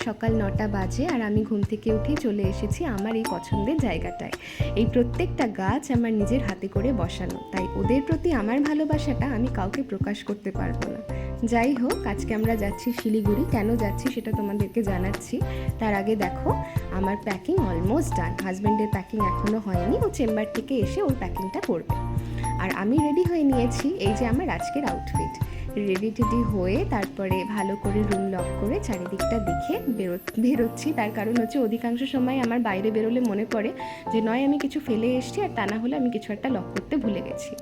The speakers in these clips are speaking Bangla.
সকাল 9টা বাজে আর আমি ঘুম থেকে উঠেই চলে এসেছি আমার এই পছন্দের জায়গাটায়। এই প্রত্যেকটা গাছ আমার নিজের হাতে করে বসানো, তাই ওদের প্রতি আমার ভালোবাসাটা আমি কাউকে প্রকাশ করতে পারবো না। যাই হোক, আজকে আমরা যাচ্ছি শিলিগুড়ি। কেন যাচ্ছি সেটা তোমাদেরকে জানাচ্ছি। তার আগে দেখো, আমার প্যাকিং অলমোস্ট ডান। হাজব্যান্ডের প্যাকিং এখনও হয়নি, ও চেম্বার থেকে এসে ওর প্যাকিংটা করবে। আর আমি রেডি হয়ে নিয়েছি, এই যে আমার আজকের আউটফিট। রেডি টেডি হয়ে তারপরে ভালো করে রুম লক করে চারিদিকটা দেখে বেরোচ্ছি। তার কারণ হচ্ছে অধিকাংশ সময় আমার বাইরে বেরোলে মনে পড়ে যে নয় আমি কিছু ফেলে এসেছি, আর তা না হলে আমি কিছু একটা লক করতে ভুলে গেছি।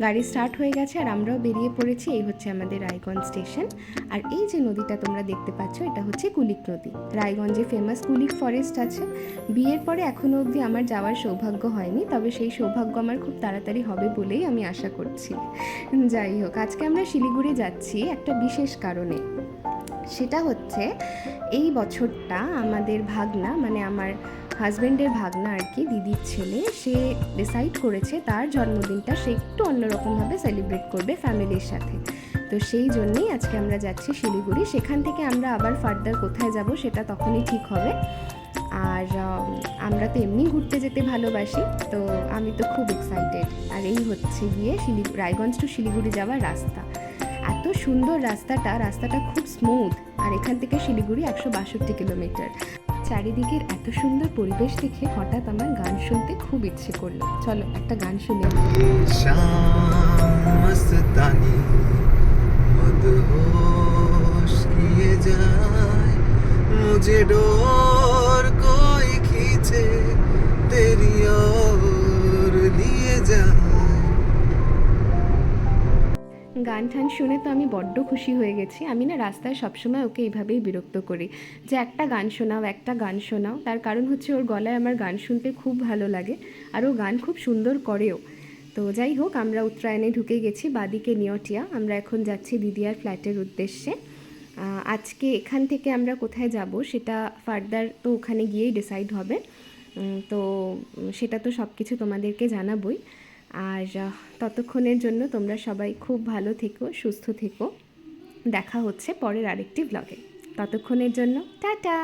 গাড়ি স্টার্ট হয়ে গেছে আর আমরাও বেরিয়ে পড়েছি। এই হচ্ছে আমাদের রায়গঞ্জ স্টেশন। আর এই যে নদীটা তোমরা দেখতে পাচ্ছ, এটা হচ্ছে কুলিক নদী। রায়গঞ্জে ফেমাস কুলিক ফরেস্ট আছে। বিয়ের পরে এখনও অবধি আমার যাওয়ার সৌভাগ্য হয়নি, তবে সেই সৌভাগ্য আমার খুব তাড়াতাড়ি হবে বলেই আমি আশা করছি। যাই হোক, আজকে আমরা শিলিগুড়ি যাচ্ছি একটা বিশেষ কারণে। সেটা হচ্ছে এই বছরটা আমাদের ভাগনা, মানে আমার হাজব্যান্ডের ভাগনা আর কি, দিদির ছেলে, সে ডিসাইড করেছে তার জন্মদিনটা সে একটু অন্যরকমভাবে সেলিব্রেট করবে ফ্যামিলির সাথে। তো সেই জন্যেই আজকে আমরা যাচ্ছি শিলিগুড়ি। সেখান থেকে আমরা আবার ফার্দার কোথায় যাব সেটা তখনই ঠিক হবে। আর আমরা তো এমনি ঘুরতে যেতে ভালোবাসি, তো আমি তো খুব এক্সাইটেড। আর এই হচ্ছে গিয়ে রায়গঞ্জ টু শিলিগুড়ি যাওয়ার রাস্তা। এত সুন্দর রাস্তাটা খুব স্মুথ। আর এখান থেকে শিলিগুড়ি 162 কিলোমিটার। চারিদিকের এত সুন্দর পরিবেশ দেখে হঠাৎ আমার গান শুনতে খুব ইচ্ছে করলো। চলো একটা গান শুনে। मस्तानी मदहोश किए जाए मुझे डोर कोई खींचे तेरी ओर लिए जाए। গান টান শুনে তো আমি বড্ড খুশি হয়ে গেছি। আমি না রাস্তায় সবসময় ওকে এইভাবেই বিরক্ত করি যে একটা গান শোনাও। তার কারণ হচ্ছে ওর গলায় আমার গান শুনতে খুব ভালো লাগে, আর ও গান খুব সুন্দর করেও। তো যাই হোক, আমরা উত্তরায়ণে ঢুকে গেছি, বাদিকে নিয়টিয়া। আমরা এখন যাচ্ছি দিদিয়ার ফ্ল্যাটের উদ্দেশ্যে। আজকে এখান থেকে আমরা কোথায় যাব সেটা ফার্দার তো ওখানে গিয়েই ডিসাইড হবে। তো সেটা তো সব কিছু তোমাদেরকে জানাবই। আর ততক্ষণের জন্য তোমরা সবাই খুব ভালো থেকো, সুস্থ থেকো। দেখা হচ্ছে পরের আরেকটি ব্লগে। ততক্ষণের জন্য টাটা।